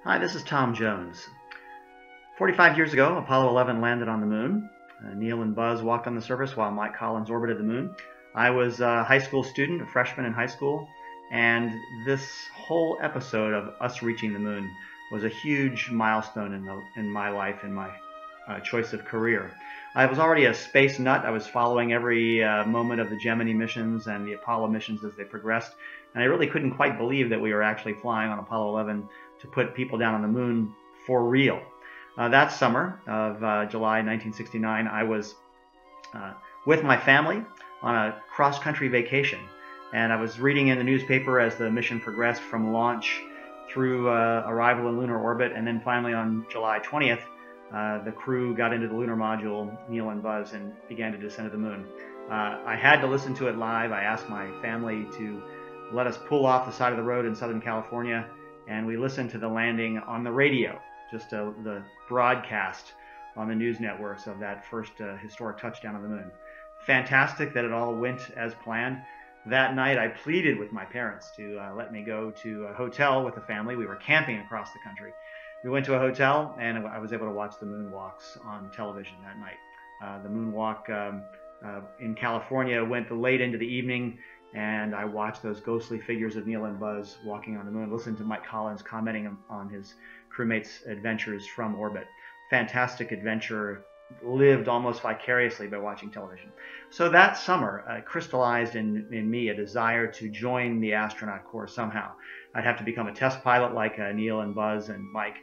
Hi, this is Tom Jones. 45 years ago, Apollo 11 landed on the moon. Neil and Buzz walked on the surface while Mike Collins orbited the moon. I was a high school student, a freshman in high school, and this whole episode of us reaching the moon was a huge milestone in my life, in my choice of career. I was already a space nut. I was following every moment of the Gemini missions and the Apollo missions as they progressed, and I really couldn't quite believe that we were actually flying on Apollo 11 to put people down on the moon for real. That summer of July 1969, I was with my family on a cross-country vacation, and I was reading in the newspaper as the mission progressed from launch through arrival in lunar orbit, and then finally on July 20th, the crew got into the lunar module, Neil and Buzz, and began to descend to the moon. I had to listen to it live. I asked my family to let us pull off the side of the road in Southern California, and we listened to the landing on the radio, just the broadcast on the news networks of that first historic touchdown on the moon. Fantastic that it all went as planned. That night I pleaded with my parents to let me go to a hotel with the family. We were camping across the country. We went to a hotel, and I was able to watch the moonwalks on television that night. The moonwalk in California went late into the evening, and I watched those ghostly figures of Neil and Buzz walking on the moon, listened to Mike Collins commenting on his crewmates' adventures from orbit. Fantastic adventure, lived almost vicariously by watching television. So that summer crystallized in me a desire to join the astronaut corps somehow. I'd have to become a test pilot like Neil and Buzz and Mike.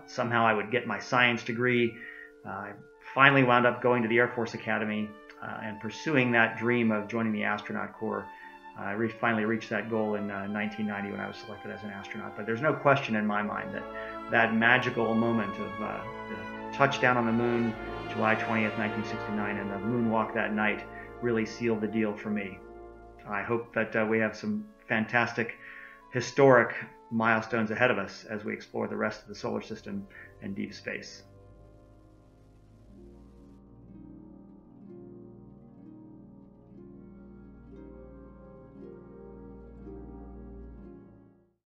Somehow I would get my science degree. I finally wound up going to the Air Force Academy and pursuing that dream of joining the astronaut corps. I finally reached that goal in 1990 when I was selected as an astronaut. But there's no question in my mind that that magical moment of the touchdown on the moon, July 20th, 1969, and the moonwalk that night really sealed the deal for me. I hope that we have some fantastic, historic milestones ahead of us as we explore the rest of the solar system and deep space.